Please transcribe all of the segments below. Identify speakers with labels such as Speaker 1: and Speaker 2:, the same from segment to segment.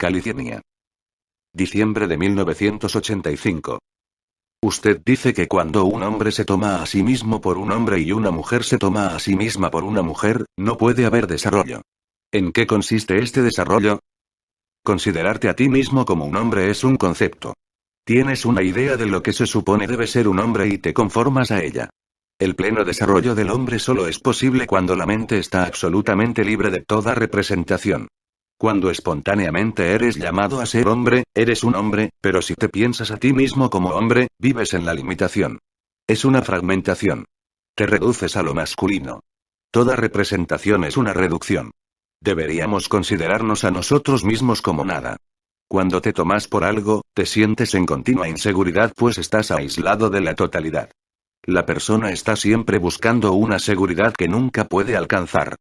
Speaker 1: California. Diciembre de 1985. Usted dice que cuando un hombre se toma a sí mismo por un hombre y una mujer se toma a sí misma por una mujer, no puede haber desarrollo. ¿En qué consiste este desarrollo? Considerarte a ti mismo como un hombre es un concepto. Tienes una idea de lo que se supone debe ser un hombre y te conformas a ella. El pleno desarrollo del hombre solo es posible cuando la mente está absolutamente libre de toda representación. Cuando espontáneamente eres llamado a ser hombre, eres un hombre, pero si te piensas a ti mismo como hombre, vives en la limitación. Es una fragmentación. Te reduces a lo masculino. Toda representación es una reducción. Deberíamos considerarnos a nosotros mismos como nada. Cuando te tomas por algo, te sientes en continua inseguridad pues estás aislado de la totalidad. La persona está siempre buscando una seguridad que nunca puede alcanzar.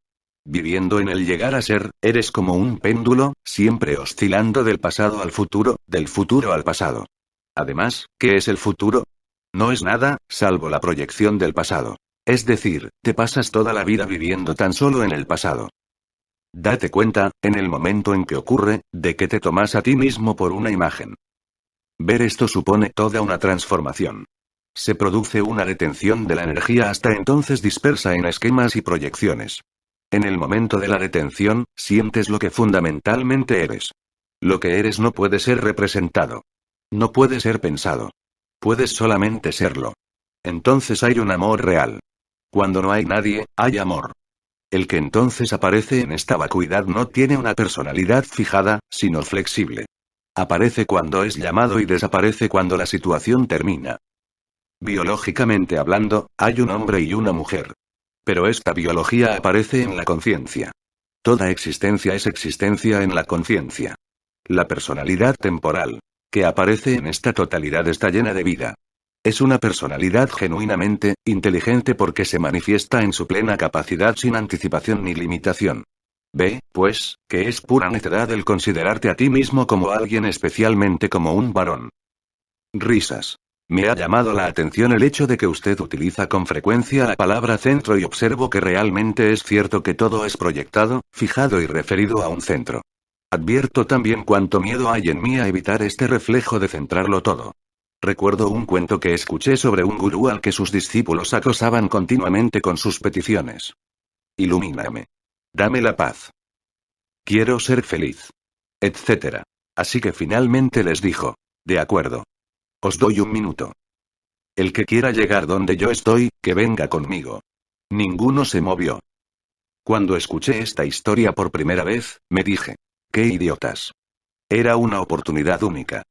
Speaker 1: Viviendo en el llegar a ser, eres como un péndulo, siempre oscilando del pasado al futuro, del futuro al pasado. Además, ¿qué es el futuro? No es nada, salvo la proyección del pasado. Es decir, te pasas toda la vida viviendo tan solo en el pasado. Date cuenta, en el momento en que ocurre, de que te tomas a ti mismo por una imagen. Ver esto supone toda una transformación. Se produce una detención de la energía hasta entonces dispersa en esquemas y proyecciones. En el momento de la detención, sientes lo que fundamentalmente eres. Lo que eres no puede ser representado. No puede ser pensado. Puedes solamente serlo. Entonces hay un amor real. Cuando no hay nadie, hay amor. El que entonces aparece en esta vacuidad no tiene una personalidad fijada, sino flexible. Aparece cuando es llamado y desaparece cuando la situación termina. Biológicamente hablando, hay un hombre y una mujer. Pero esta biología aparece en la conciencia. Toda existencia es existencia en la conciencia. La personalidad temporal, que aparece en esta totalidad está llena de vida. Es una personalidad genuinamente inteligente porque se manifiesta en su plena capacidad sin anticipación ni limitación. Ve, pues, que es pura necedad el considerarte a ti mismo como alguien especialmente como un varón. Risas. Me ha llamado la atención el hecho de que usted utiliza con frecuencia la palabra centro y observo que realmente es cierto que todo es proyectado, fijado y referido a un centro. Advierto también cuánto miedo hay en mí a evitar este reflejo de centrarlo todo. Recuerdo un cuento que escuché sobre un gurú al que sus discípulos acosaban continuamente con sus peticiones. Ilumíname. Dame la paz. Quiero ser feliz. Etc. Así que finalmente les dijo. De acuerdo. Os doy un minuto. El que quiera llegar donde yo estoy, que venga conmigo. Ninguno se movió. Cuando escuché esta historia por primera vez, me dije, ¡qué idiotas! Era una oportunidad única.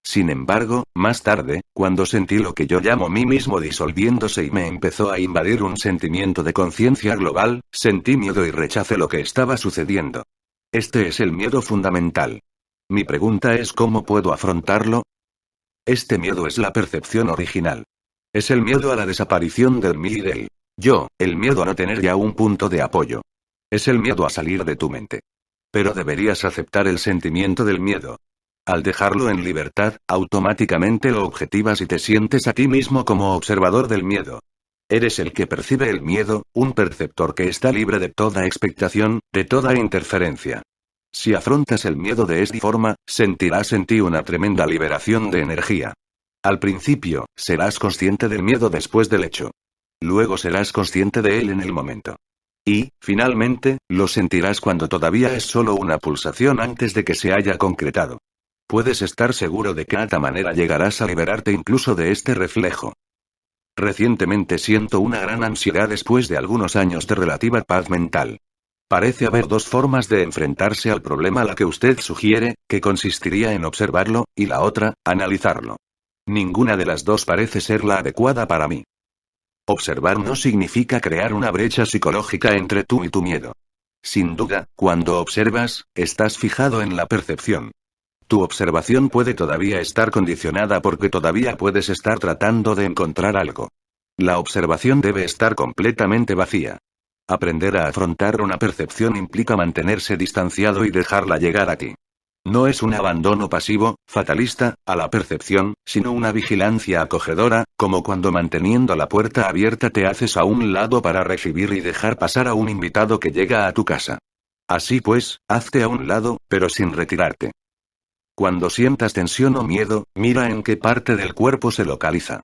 Speaker 1: Sin embargo, más tarde, cuando sentí lo que yo llamo mí mismo disolviéndose y me empezó a invadir un sentimiento de conciencia global, sentí miedo y rechacé lo que estaba sucediendo. Este es el miedo fundamental. Mi pregunta es ¿cómo puedo afrontarlo? Este miedo es la percepción original. Es el miedo a la desaparición del mí y del yo, el miedo a no tener ya un punto de apoyo. Es el miedo a salir de tu mente. Pero deberías aceptar el sentimiento del miedo. Al dejarlo en libertad, automáticamente lo objetivas y te sientes a ti mismo como observador del miedo. Eres el que percibe el miedo, un perceptor que está libre de toda expectación, de toda interferencia. Si afrontas el miedo de esta forma, sentirás en ti una tremenda liberación de energía. Al principio, serás consciente del miedo después del hecho. Luego serás consciente de él en el momento. Y, finalmente, lo sentirás cuando todavía es solo una pulsación antes de que se haya concretado. Puedes estar seguro de que de esta manera llegarás a liberarte incluso de este reflejo. Recientemente siento una gran ansiedad después de algunos años de relativa paz mental. Parece haber dos formas de enfrentarse al problema, la que usted sugiere, que consistiría en observarlo, y la otra, analizarlo. Ninguna de las dos parece ser la adecuada para mí. Observar no significa crear una brecha psicológica entre tú y tu miedo. Sin duda, cuando observas, estás fijado en la percepción. Tu observación puede todavía estar condicionada porque todavía puedes estar tratando de encontrar algo. La observación debe estar completamente vacía. Aprender a afrontar una percepción implica mantenerse distanciado y dejarla llegar a ti. No es un abandono pasivo, fatalista, a la percepción, sino una vigilancia acogedora, como cuando manteniendo la puerta abierta te haces a un lado para recibir y dejar pasar a un invitado que llega a tu casa. Así pues, hazte a un lado, pero sin retirarte. Cuando sientas tensión o miedo, mira en qué parte del cuerpo se localiza.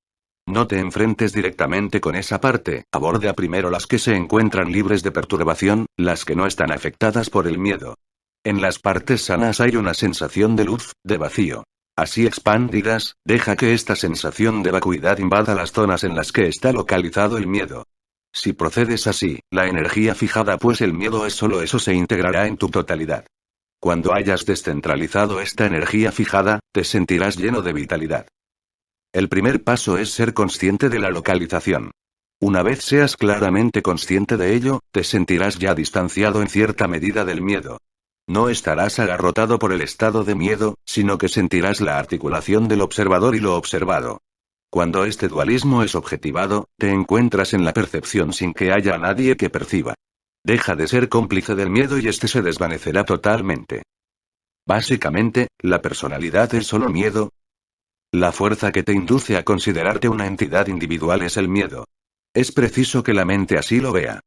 Speaker 1: No te enfrentes directamente con esa parte, aborda primero las que se encuentran libres de perturbación, las que no están afectadas por el miedo. En las partes sanas hay una sensación de luz, de vacío. Así expandidas, deja que esta sensación de vacuidad invada las zonas en las que está localizado el miedo. Si procedes así, la energía fijada, pues el miedo es solo eso, se integrará en tu totalidad. Cuando hayas descentralizado esta energía fijada, te sentirás lleno de vitalidad. El primer paso es ser consciente de la localización. Una vez seas claramente consciente de ello, te sentirás ya distanciado en cierta medida del miedo. No estarás agarrotado por el estado de miedo, sino que sentirás la articulación del observador y lo observado. Cuando este dualismo es objetivado, te encuentras en la percepción sin que haya nadie que perciba. Deja de ser cómplice del miedo y este se desvanecerá totalmente. Básicamente, la personalidad es solo miedo. La fuerza que te induce a considerarte una entidad individual es el miedo. Es preciso que la mente así lo vea.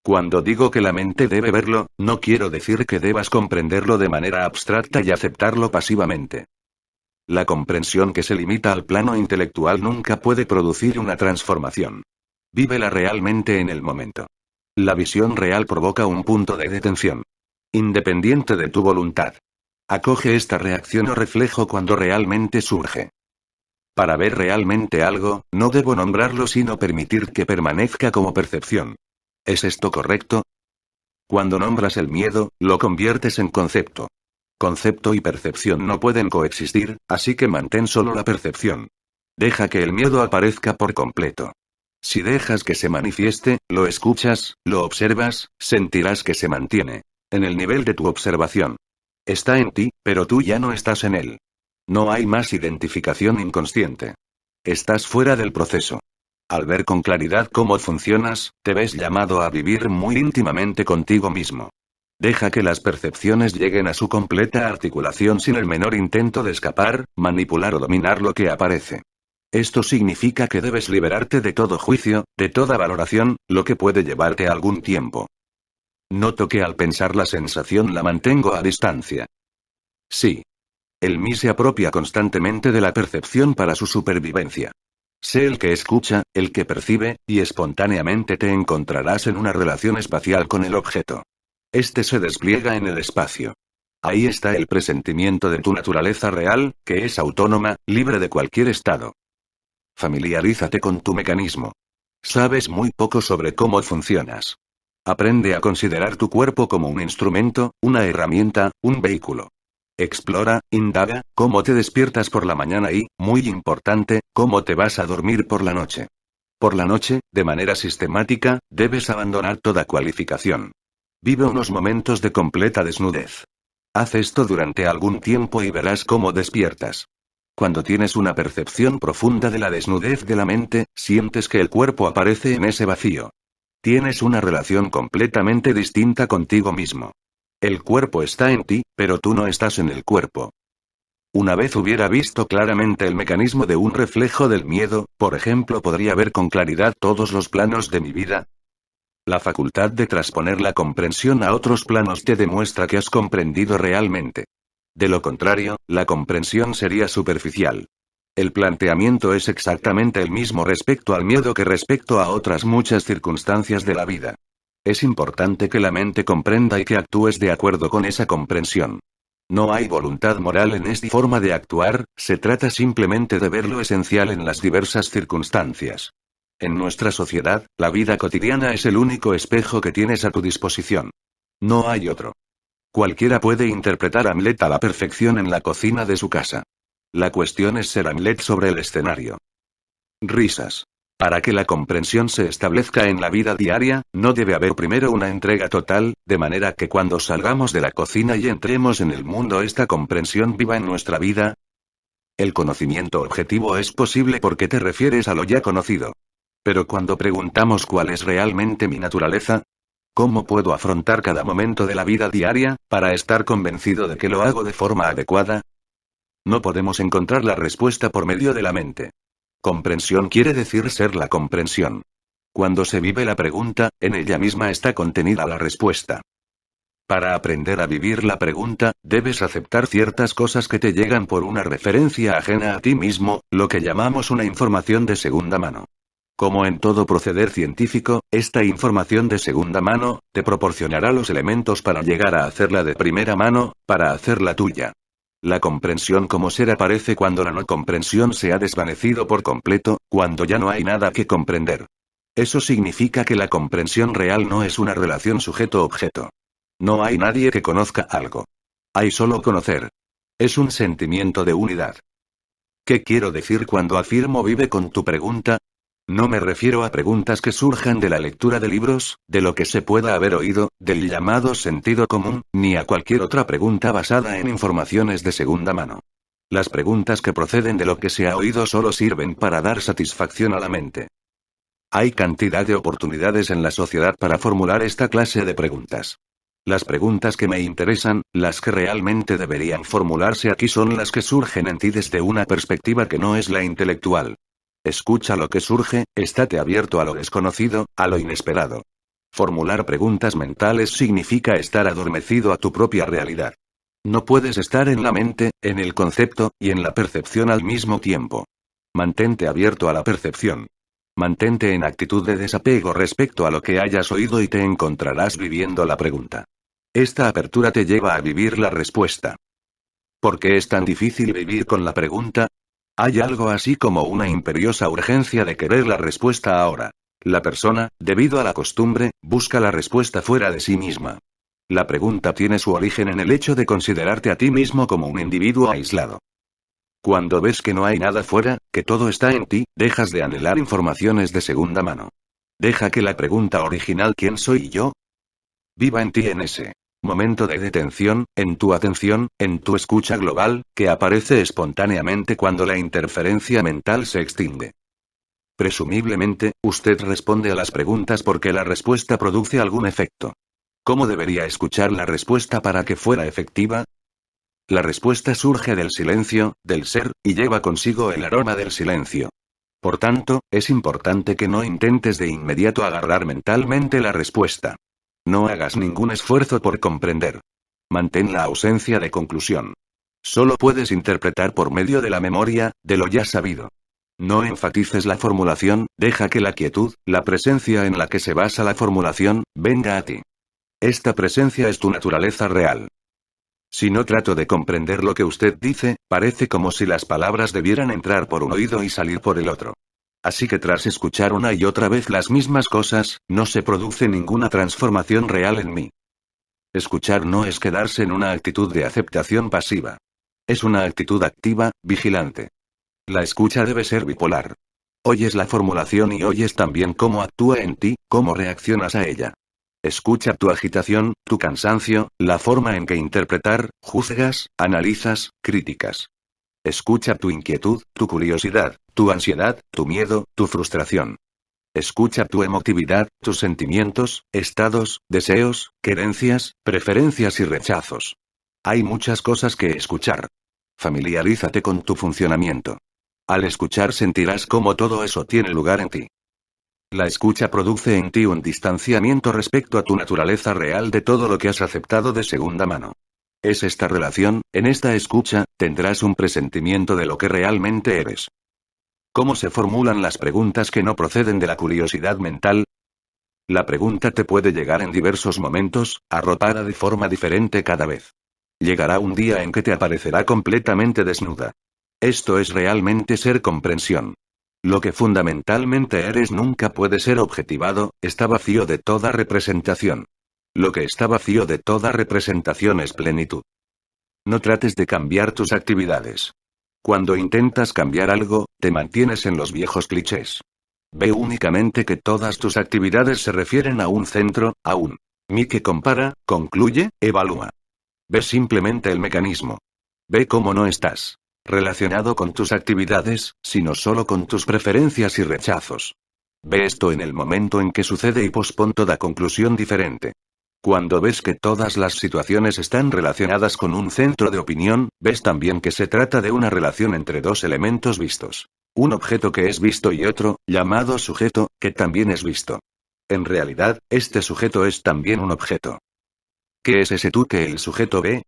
Speaker 1: Cuando digo que la mente debe verlo, no quiero decir que debas comprenderlo de manera abstracta y aceptarlo pasivamente. La comprensión que se limita al plano intelectual nunca puede producir una transformación. Vívela realmente en el momento. La visión real provoca un punto de detención. Independiente de tu voluntad. Acoge esta reacción o reflejo cuando realmente surge. Para ver realmente algo, no debo nombrarlo sino permitir que permanezca como percepción. ¿Es esto correcto? Cuando nombras el miedo, lo conviertes en concepto. Concepto y percepción no pueden coexistir, así que mantén solo la percepción. Deja que el miedo aparezca por completo. Si dejas que se manifieste, lo escuchas, lo observas, sentirás que se mantiene. En el nivel de tu observación. Está en ti, pero tú ya no estás en él. No hay más identificación inconsciente. Estás fuera del proceso. Al ver con claridad cómo funcionas, te ves llamado a vivir muy íntimamente contigo mismo. Deja que las percepciones lleguen a su completa articulación sin el menor intento de escapar, manipular o dominar lo que aparece. Esto significa que debes liberarte de todo juicio, de toda valoración, lo que puede llevarte algún tiempo. Noto que al pensar la sensación la mantengo a distancia. Sí. El mí se apropia constantemente de la percepción para su supervivencia. Sé el que escucha, el que percibe, y espontáneamente te encontrarás en una relación espacial con el objeto. Este se despliega en el espacio. Ahí está el presentimiento de tu naturaleza real, que es autónoma, libre de cualquier estado. Familiarízate con tu mecanismo. Sabes muy poco sobre cómo funcionas. Aprende a considerar tu cuerpo como un instrumento, una herramienta, un vehículo. Explora, indaga, cómo te despiertas por la mañana y, muy importante, cómo te vas a dormir por la noche. Por la noche, de manera sistemática, debes abandonar toda cualificación. Vive unos momentos de completa desnudez. Haz esto durante algún tiempo y verás cómo despiertas. Cuando tienes una percepción profunda de la desnudez de la mente, sientes que el cuerpo aparece en ese vacío. Tienes una relación completamente distinta contigo mismo. El cuerpo está en ti, pero tú no estás en el cuerpo. Una vez hubiera visto claramente el mecanismo de un reflejo del miedo, por ejemplo, podría ver con claridad todos los planos de mi vida. La facultad de trasponer la comprensión a otros planos te demuestra que has comprendido realmente. De lo contrario, la comprensión sería superficial. El planteamiento es exactamente el mismo respecto al miedo que respecto a otras muchas circunstancias de la vida. Es importante que la mente comprenda y que actúes de acuerdo con esa comprensión. No hay voluntad moral en esta forma de actuar, se trata simplemente de ver lo esencial en las diversas circunstancias. En nuestra sociedad, la vida cotidiana es el único espejo que tienes a tu disposición. No hay otro. Cualquiera puede interpretar a Hamlet a la perfección en la cocina de su casa. La cuestión es ser Hamlet sobre el escenario. Risas. Para que la comprensión se establezca en la vida diaria, no debe haber primero una entrega total, de manera que cuando salgamos de la cocina y entremos en el mundo esta comprensión viva en nuestra vida. El conocimiento objetivo es posible porque te refieres a lo ya conocido. Pero cuando preguntamos cuál es realmente mi naturaleza, ¿cómo puedo afrontar cada momento de la vida diaria, para estar convencido de que lo hago de forma adecuada? No podemos encontrar la respuesta por medio de la mente. Comprensión quiere decir ser la comprensión. Cuando se vive la pregunta, en ella misma está contenida la respuesta. Para aprender a vivir la pregunta, debes aceptar ciertas cosas que te llegan por una referencia ajena a ti mismo, lo que llamamos una información de segunda mano. Como en todo proceder científico, esta información de segunda mano, te proporcionará los elementos para llegar a hacerla de primera mano, para hacerla tuya. La comprensión como ser aparece cuando la no comprensión se ha desvanecido por completo, cuando ya no hay nada que comprender. Eso significa que la comprensión real no es una relación sujeto-objeto. No hay nadie que conozca algo. Hay solo conocer. Es un sentimiento de unidad. ¿Qué quiero decir cuando afirmo vive con tu pregunta? No me refiero a preguntas que surjan de la lectura de libros, de lo que se pueda haber oído, del llamado sentido común, ni a cualquier otra pregunta basada en informaciones de segunda mano. Las preguntas que proceden de lo que se ha oído solo sirven para dar satisfacción a la mente. Hay cantidad de oportunidades en la sociedad para formular esta clase de preguntas. Las preguntas que me interesan, las que realmente deberían formularse aquí son las que surgen en ti desde una perspectiva que no es la intelectual. Escucha lo que surge, estate abierto a lo desconocido, a lo inesperado. Formular preguntas mentales significa estar adormecido a tu propia realidad. No puedes estar en la mente, en el concepto, y en la percepción al mismo tiempo. Mantente abierto a la percepción. Mantente en actitud de desapego respecto a lo que hayas oído y te encontrarás viviendo la pregunta. Esta apertura te lleva a vivir la respuesta. ¿Por qué es tan difícil vivir con la pregunta? Hay algo así como una imperiosa urgencia de querer la respuesta ahora. La persona, debido a la costumbre, busca la respuesta fuera de sí misma. La pregunta tiene su origen en el hecho de considerarte a ti mismo como un individuo aislado. Cuando ves que no hay nada fuera, que todo está en ti, dejas de anhelar informaciones de segunda mano. Deja que la pregunta original ¿quién soy yo? Viva en ti en ese momento de detención, en tu atención, en tu escucha global, que aparece espontáneamente cuando la interferencia mental se extingue. Presumiblemente, usted responde a las preguntas porque la respuesta produce algún efecto. ¿Cómo debería escuchar la respuesta para que fuera efectiva? La respuesta surge del silencio, del ser, y lleva consigo el aroma del silencio. Por tanto, es importante que no intentes de inmediato agarrar mentalmente la respuesta. No hagas ningún esfuerzo por comprender. Mantén la ausencia de conclusión. Solo puedes interpretar por medio de la memoria, de lo ya sabido. No enfatices la formulación, deja que la quietud, la presencia en la que se basa la formulación, venga a ti. Esta presencia es tu naturaleza real. Si no trato de comprender lo que usted dice, parece como si las palabras debieran entrar por un oído y salir por el otro. Así que tras escuchar una y otra vez las mismas cosas, no se produce ninguna transformación real en mí. Escuchar no es quedarse en una actitud de aceptación pasiva. Es una actitud activa, vigilante. La escucha debe ser bipolar. Oyes la formulación y oyes también cómo actúa en ti, cómo reaccionas a ella. Escucha tu agitación, tu cansancio, la forma en que interpretar, juzgas, analizas, críticas. Escucha tu inquietud, tu curiosidad, tu ansiedad, tu miedo, tu frustración. Escucha tu emotividad, tus sentimientos, estados, deseos, querencias, preferencias y rechazos. Hay muchas cosas que escuchar. Familiarízate con tu funcionamiento. Al escuchar sentirás cómo todo eso tiene lugar en ti. La escucha produce en ti un distanciamiento respecto a tu naturaleza real de todo lo que has aceptado de segunda mano. Es esta relación, en esta escucha, tendrás un presentimiento de lo que realmente eres. ¿Cómo se formulan las preguntas que no proceden de la curiosidad mental? La pregunta te puede llegar en diversos momentos, arropada de forma diferente cada vez. Llegará un día en que te aparecerá completamente desnuda. Esto es realmente ser comprensión. Lo que fundamentalmente eres nunca puede ser objetivado, está vacío de toda representación. Lo que está vacío de toda representación es plenitud. No trates de cambiar tus actividades. Cuando intentas cambiar algo, te mantienes en los viejos clichés. Ve únicamente que todas tus actividades se refieren a un centro, a un mí que compara, concluye, evalúa. Ve simplemente el mecanismo. Ve cómo no estás relacionado con tus actividades, sino solo con tus preferencias y rechazos. Ve esto en el momento en que sucede y pospon toda conclusión diferente. Cuando ves que todas las situaciones están relacionadas con un centro de opinión, ves también que se trata de una relación entre dos elementos vistos. Un objeto que es visto y otro, llamado sujeto, que también es visto. En realidad, este sujeto es también un objeto. ¿Qué es ese tú que el sujeto ve?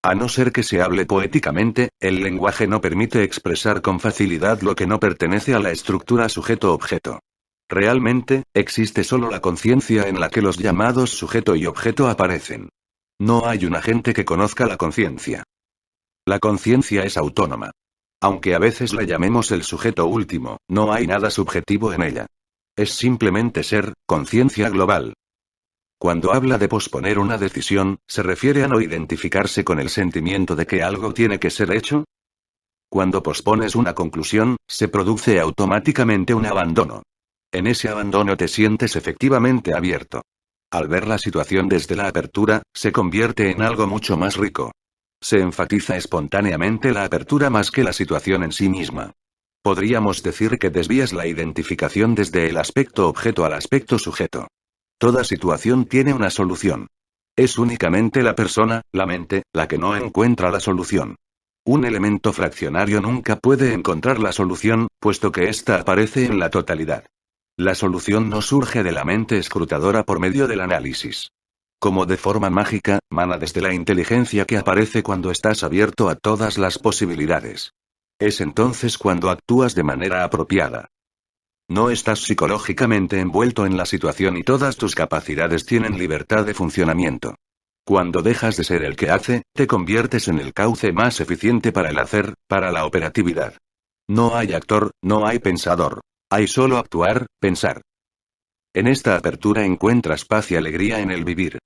Speaker 1: A no ser que se hable poéticamente, el lenguaje no permite expresar con facilidad lo que no pertenece a la estructura sujeto-objeto. Realmente, existe solo la conciencia en la que los llamados sujeto y objeto aparecen. No hay un agente que conozca la conciencia. La conciencia es autónoma. Aunque a veces la llamemos el sujeto último, no hay nada subjetivo en ella. Es simplemente ser, conciencia global. Cuando habla de posponer una decisión, ¿se refiere a no identificarse con el sentimiento de que algo tiene que ser hecho? Cuando pospones una conclusión, se produce automáticamente un abandono. En ese abandono te sientes efectivamente abierto. Al ver la situación desde la apertura, se convierte en algo mucho más rico. Se enfatiza espontáneamente la apertura más que la situación en sí misma. Podríamos decir que desvías la identificación desde el aspecto objeto al aspecto sujeto. Toda situación tiene una solución. Es únicamente la persona, la mente, la que no encuentra la solución. Un elemento fraccionario nunca puede encontrar la solución, puesto que ésta aparece en la totalidad. La solución no surge de la mente escrutadora por medio del análisis. Como de forma mágica, mana desde la inteligencia que aparece cuando estás abierto a todas las posibilidades. Es entonces cuando actúas de manera apropiada. No estás psicológicamente envuelto en la situación y todas tus capacidades tienen libertad de funcionamiento. Cuando dejas de ser el que hace, te conviertes en el cauce más eficiente para el hacer, para la operatividad. No hay actor, no hay pensador. Hay solo actuar, pensar. En esta apertura encuentras paz y alegría en el vivir.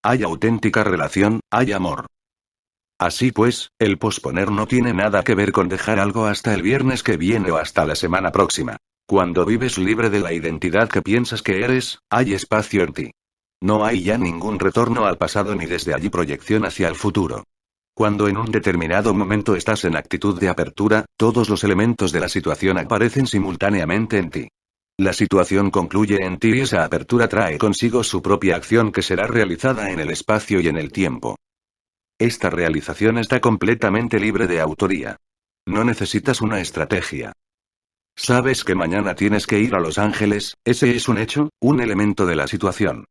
Speaker 1: Hay auténtica relación, hay amor. Así pues, el posponer no tiene nada que ver con dejar algo hasta el viernes que viene o hasta la semana próxima. Cuando vives libre de la identidad que piensas que eres, hay espacio en ti. No hay ya ningún retorno al pasado ni desde allí proyección hacia el futuro. Cuando en un determinado momento estás en actitud de apertura, todos los elementos de la situación aparecen simultáneamente en ti. La situación concluye en ti y esa apertura trae consigo su propia acción que será realizada en el espacio y en el tiempo. Esta realización está completamente libre de autoría. No necesitas una estrategia. Sabes que mañana tienes que ir a Los Ángeles, ese es un hecho, un elemento de la situación.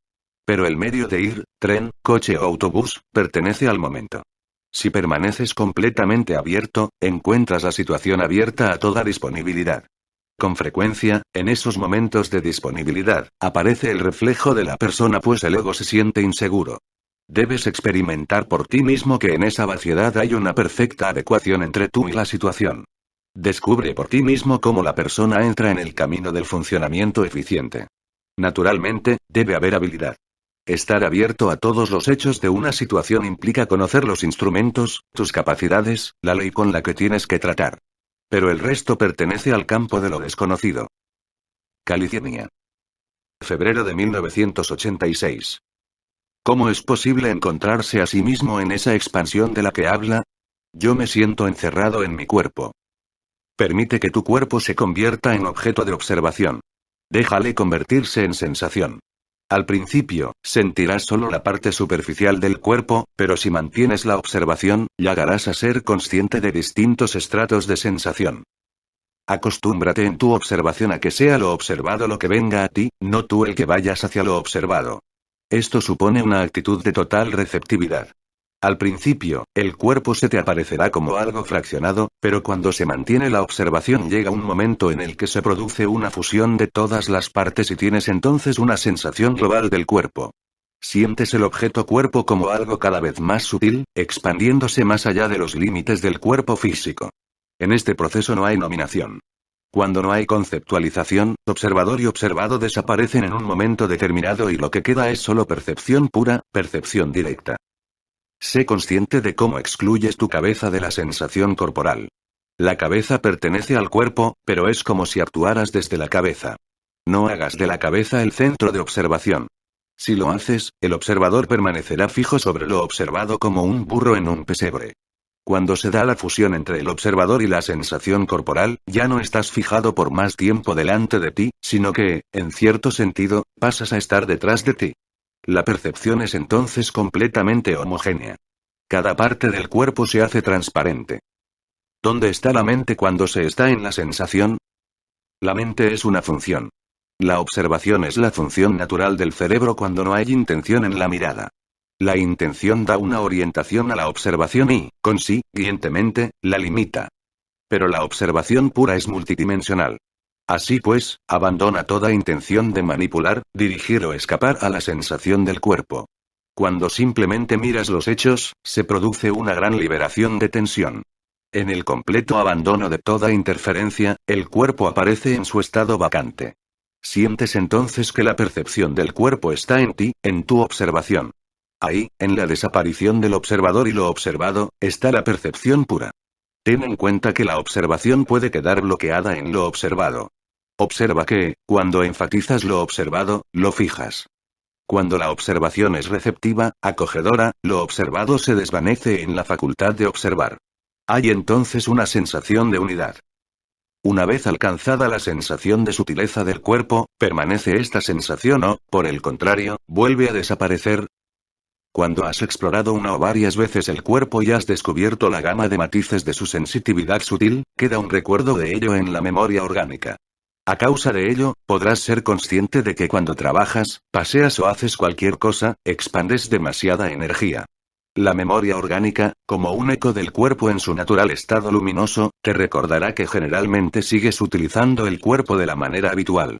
Speaker 1: Pero el medio de ir, tren, coche o autobús, pertenece al momento. Si permaneces completamente abierto, encuentras la situación abierta a toda disponibilidad. Con frecuencia, en esos momentos de disponibilidad, aparece el reflejo de la persona pues el ego se siente inseguro. Debes experimentar por ti mismo que en esa vaciedad hay una perfecta adecuación entre tú y la situación. Descubre por ti mismo cómo la persona entra en el camino del funcionamiento eficiente. Naturalmente, debe haber habilidad. Estar abierto a todos los hechos de una situación implica conocer los instrumentos, tus capacidades, la ley con la que tienes que tratar. Pero el resto pertenece al campo de lo desconocido. California. Febrero de 1986. ¿Cómo es posible encontrarse a sí mismo en esa expansión de la que habla? Yo me siento encerrado en mi cuerpo. Permite que tu cuerpo se convierta en objeto de observación. Déjale convertirse en sensación. Al principio, sentirás solo la parte superficial del cuerpo, pero si mantienes la observación, llegarás a ser consciente de distintos estratos de sensación. Acostúmbrate en tu observación a que sea lo observado lo que venga a ti, no tú el que vayas hacia lo observado. Esto supone una actitud de total receptividad. Al principio, el cuerpo se te aparecerá como algo fraccionado, pero cuando se mantiene la observación llega un momento en el que se produce una fusión de todas las partes y tienes entonces una sensación global del cuerpo. Sientes el objeto cuerpo como algo cada vez más sutil, expandiéndose más allá de los límites del cuerpo físico. En este proceso no hay nominación. Cuando no hay conceptualización, observador y observado desaparecen en un momento determinado y lo que queda es solo percepción pura, percepción directa. Sé consciente de cómo excluyes tu cabeza de la sensación corporal. La cabeza pertenece al cuerpo, pero es como si actuaras desde la cabeza. No hagas de la cabeza el centro de observación. Si lo haces, el observador permanecerá fijo sobre lo observado como un burro en un pesebre. Cuando se da la fusión entre el observador y la sensación corporal, ya no estás fijado por más tiempo delante de ti, sino que, en cierto sentido, pasas a estar detrás de ti. La percepción es entonces completamente homogénea. Cada parte del cuerpo se hace transparente. ¿Dónde está la mente cuando se está en la sensación? La mente es una función. La observación es la función natural del cerebro cuando no hay intención en la mirada. La intención da una orientación a la observación y, consiguientemente, la limita. Pero la observación pura es multidimensional. Así pues, abandona toda intención de manipular, dirigir o escapar a la sensación del cuerpo. Cuando simplemente miras los hechos, se produce una gran liberación de tensión. En el completo abandono de toda interferencia, el cuerpo aparece en su estado vacante. Sientes entonces que la percepción del cuerpo está en ti, en tu observación. Ahí, en la desaparición del observador y lo observado, está la percepción pura. Ten en cuenta que la observación puede quedar bloqueada en lo observado. Observa que, cuando enfatizas lo observado, lo fijas. Cuando la observación es receptiva, acogedora, lo observado se desvanece en la facultad de observar. Hay entonces una sensación de unidad. Una vez alcanzada la sensación de sutileza del cuerpo, ¿permanece esta sensación o, por el contrario, vuelve a desaparecer? Cuando has explorado una o varias veces el cuerpo y has descubierto la gama de matices de su sensitividad sutil, queda un recuerdo de ello en la memoria orgánica. A causa de ello, podrás ser consciente de que cuando trabajas, paseas o haces cualquier cosa, expandes demasiada energía. La memoria orgánica, como un eco del cuerpo en su natural estado luminoso, te recordará que generalmente sigues utilizando el cuerpo de la manera habitual.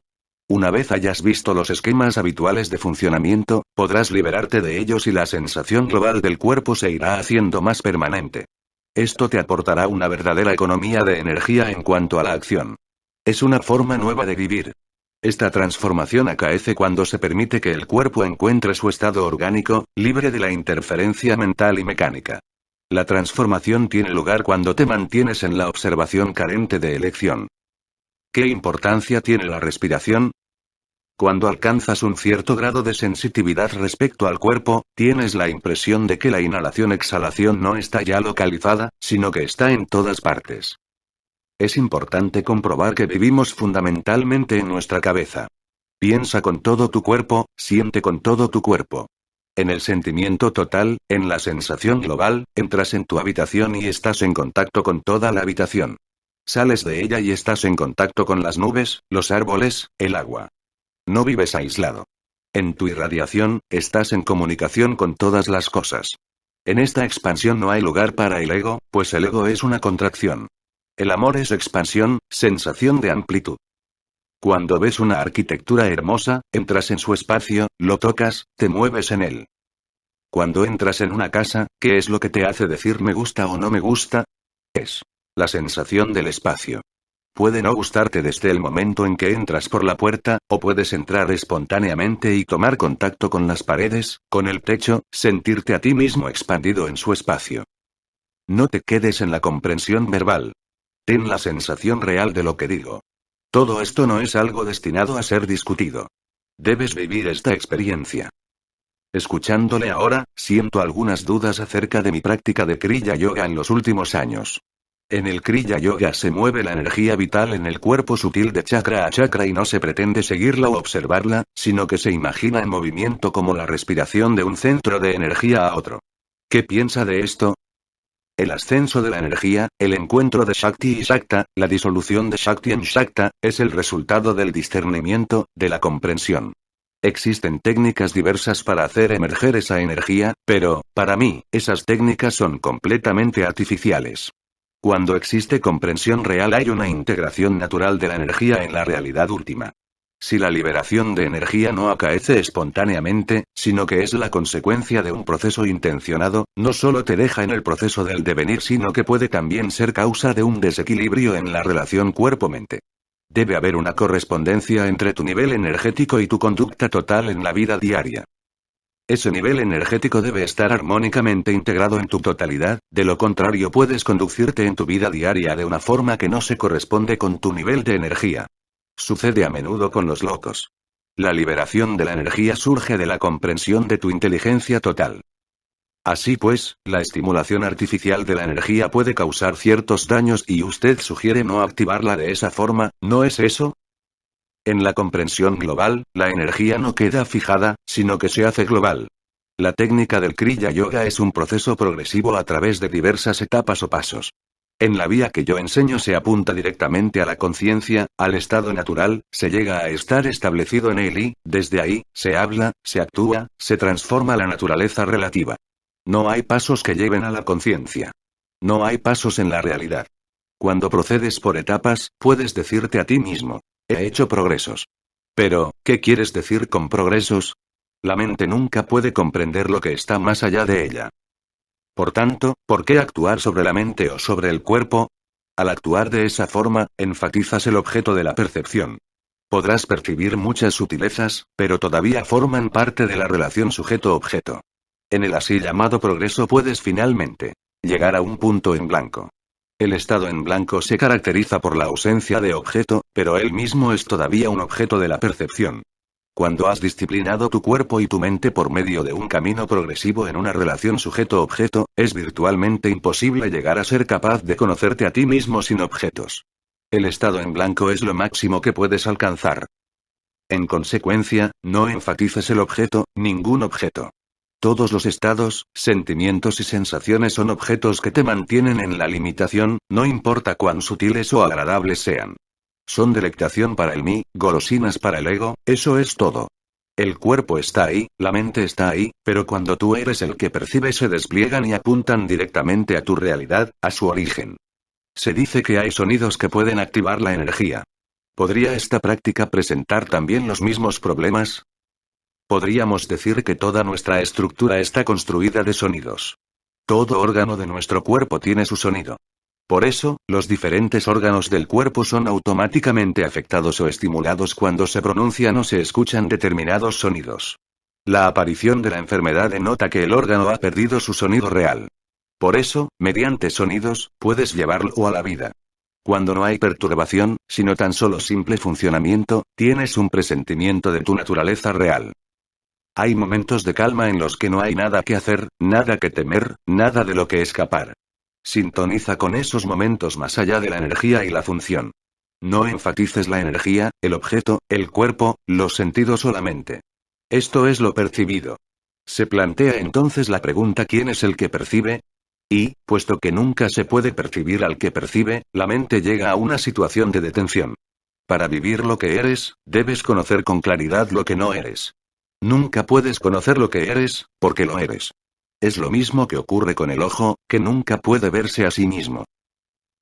Speaker 1: Una vez hayas visto los esquemas habituales de funcionamiento, podrás liberarte de ellos y la sensación global del cuerpo se irá haciendo más permanente. Esto te aportará una verdadera economía de energía en cuanto a la acción. Es una forma nueva de vivir. Esta transformación acaece cuando se permite que el cuerpo encuentre su estado orgánico, libre de la interferencia mental y mecánica. La transformación tiene lugar cuando te mantienes en la observación carente de elección. ¿Qué importancia tiene la respiración? Cuando alcanzas un cierto grado de sensitividad respecto al cuerpo, tienes la impresión de que la inhalación-exhalación no está ya localizada, sino que está en todas partes. Es importante comprobar que vivimos fundamentalmente en nuestra cabeza. Piensa con todo tu cuerpo, siente con todo tu cuerpo. En el sentimiento total, en la sensación global, entras en tu habitación y estás en contacto con toda la habitación. Sales de ella y estás en contacto con las nubes, los árboles, el agua. No vives aislado. En tu irradiación, estás en comunicación con todas las cosas. En esta expansión no hay lugar para el ego, pues el ego es una contracción. El amor es expansión, sensación de amplitud. Cuando ves una arquitectura hermosa, entras en su espacio, lo tocas, te mueves en él. Cuando entras en una casa, ¿qué es lo que te hace decir me gusta o no me gusta? Es la sensación del espacio. Puede no gustarte desde el momento en que entras por la puerta, o puedes entrar espontáneamente y tomar contacto con las paredes, con el techo, sentirte a ti mismo expandido en su espacio. No te quedes en la comprensión verbal. Ten la sensación real de lo que digo. Todo esto no es algo destinado a ser discutido. Debes vivir esta experiencia. Escuchándole ahora, siento algunas dudas acerca de mi práctica de Kriya Yoga en los últimos años. En el Kriya Yoga se mueve la energía vital en el cuerpo sutil de chakra a chakra y no se pretende seguirla o observarla, sino que se imagina en movimiento como la respiración de un centro de energía a otro. ¿Qué piensa de esto? El ascenso de la energía, el encuentro de Shakti y Shakta, la disolución de Shakti en Shakta, es el resultado del discernimiento, de la comprensión. Existen técnicas diversas para hacer emerger esa energía, pero, para mí, esas técnicas son completamente artificiales. Cuando existe comprensión real hay una integración natural de la energía en la realidad última. Si la liberación de energía no acaece espontáneamente, sino que es la consecuencia de un proceso intencionado, no solo te deja en el proceso del devenir, sino que puede también ser causa de un desequilibrio en la relación cuerpo-mente. Debe haber una correspondencia entre tu nivel energético y tu conducta total en la vida diaria. Ese nivel energético debe estar armónicamente integrado en tu totalidad, de lo contrario puedes conducirte en tu vida diaria de una forma que no se corresponde con tu nivel de energía. Sucede a menudo con los locos. La liberación de la energía surge de la comprensión de tu inteligencia total. Así pues, la estimulación artificial de la energía puede causar ciertos daños y usted sugiere no activarla de esa forma, ¿no es eso? En la comprensión global, la energía no queda fijada, sino que se hace global. La técnica del Kriya Yoga es un proceso progresivo a través de diversas etapas o pasos. En la vía que yo enseño se apunta directamente a la conciencia, al estado natural, se llega a estar establecido en él y, desde ahí, se habla, se actúa, se transforma la naturaleza relativa. No hay pasos que lleven a la conciencia. No hay pasos en la realidad. Cuando procedes por etapas, puedes decirte a ti mismo, he hecho progresos. Pero, ¿qué quieres decir con progresos? La mente nunca puede comprender lo que está más allá de ella. Por tanto, ¿por qué actuar sobre la mente o sobre el cuerpo? Al actuar de esa forma, enfatizas el objeto de la percepción. Podrás percibir muchas sutilezas, pero todavía forman parte de la relación sujeto-objeto. En el así llamado progreso puedes finalmente llegar a un punto en blanco. El estado en blanco se caracteriza por la ausencia de objeto, pero él mismo es todavía un objeto de la percepción. Cuando has disciplinado tu cuerpo y tu mente por medio de un camino progresivo en una relación sujeto-objeto, es virtualmente imposible llegar a ser capaz de conocerte a ti mismo sin objetos. El estado en blanco es lo máximo que puedes alcanzar. En consecuencia, no enfatices el objeto, ningún objeto. Todos los estados, sentimientos y sensaciones son objetos que te mantienen en la limitación, no importa cuán sutiles o agradables sean. Son delectación para el mí, golosinas para el ego, eso es todo. El cuerpo está ahí, la mente está ahí, pero cuando tú eres el que percibe se despliegan y apuntan directamente a tu realidad, a su origen. Se dice que hay sonidos que pueden activar la energía. ¿Podría esta práctica presentar también los mismos problemas? Podríamos decir que toda nuestra estructura está construida de sonidos. Todo órgano de nuestro cuerpo tiene su sonido. Por eso, los diferentes órganos del cuerpo son automáticamente afectados o estimulados cuando se pronuncian o se escuchan determinados sonidos. La aparición de la enfermedad denota que el órgano ha perdido su sonido real. Por eso, mediante sonidos, puedes llevarlo a la vida. Cuando no hay perturbación, sino tan solo simple funcionamiento, tienes un presentimiento de tu naturaleza real. Hay momentos de calma en los que no hay nada que hacer, nada que temer, nada de lo que escapar. Sintoniza con esos momentos más allá de la energía y la función. No enfatices la energía, el objeto, el cuerpo, los sentidos solamente. Esto es lo percibido. Se plantea entonces la pregunta ¿quién es el que percibe? Y, puesto que nunca se puede percibir al que percibe, la mente llega a una situación de detención. Para vivir lo que eres, debes conocer con claridad lo que no eres. Nunca puedes conocer lo que eres, porque lo eres. Es lo mismo que ocurre con el ojo, que nunca puede verse a sí mismo.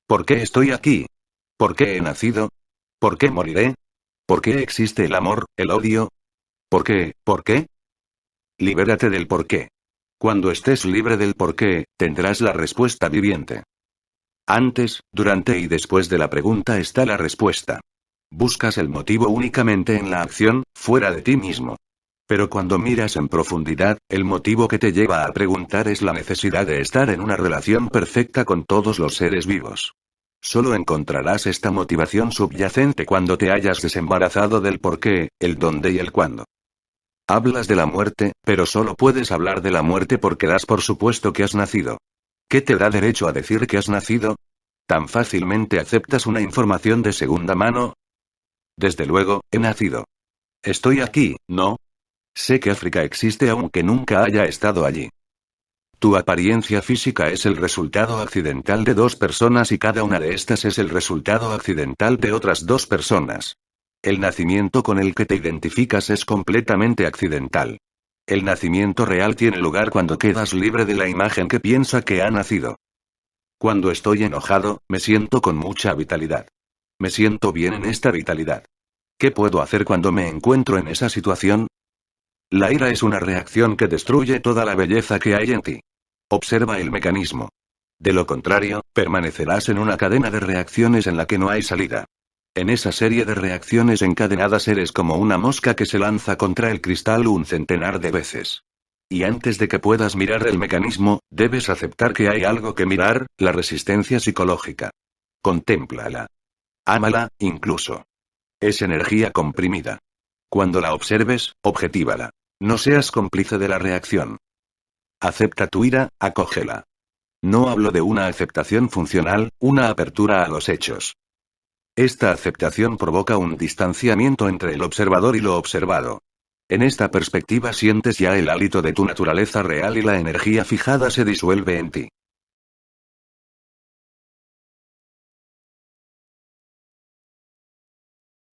Speaker 1: ¿Por qué estoy aquí? ¿Por qué he nacido? ¿Por qué moriré? ¿Por qué existe el amor, el odio? ¿Por qué? ¿Por qué? Libérate del por qué. Cuando estés libre del por qué, tendrás la respuesta viviente. Antes, durante y después de la pregunta está la respuesta. Buscas el motivo únicamente en la acción, fuera de ti mismo. Pero cuando miras en profundidad, el motivo que te lleva a preguntar es la necesidad de estar en una relación perfecta con todos los seres vivos. Solo encontrarás esta motivación subyacente cuando te hayas desembarazado del por qué, el dónde y el cuándo. Hablas de la muerte, pero solo puedes hablar de la muerte porque das por supuesto que has nacido. ¿Qué te da derecho a decir que has nacido? ¿Tan fácilmente aceptas una información de segunda mano? Desde luego, he nacido. Estoy aquí, ¿no? Sé que África existe aunque nunca haya estado allí. Tu apariencia física es el resultado accidental de dos personas y cada una de estas es el resultado accidental de otras dos personas. El nacimiento con el que te identificas es completamente accidental. El nacimiento real tiene lugar cuando quedas libre de la imagen que piensa que ha nacido. Cuando estoy enojado, me siento con mucha vitalidad. Me siento bien en esta vitalidad. ¿Qué puedo hacer cuando me encuentro en esa situación? La ira es una reacción que destruye toda la belleza que hay en ti. Observa el mecanismo. De lo contrario, permanecerás en una cadena de reacciones en la que no hay salida. En esa serie de reacciones encadenadas eres como una mosca que se lanza contra el cristal un centenar de veces. Y antes de que puedas mirar el mecanismo, debes aceptar que hay algo que mirar, la resistencia psicológica. Contémplala. Ámala, incluso. Es energía comprimida. Cuando la observes, objetívala. No seas cómplice de la reacción. Acepta tu ira, acógela. No hablo de una aceptación funcional, una apertura a los hechos. Esta aceptación provoca un distanciamiento entre el observador y lo observado. En esta perspectiva sientes ya el hálito de tu naturaleza real y la energía fijada se disuelve en ti.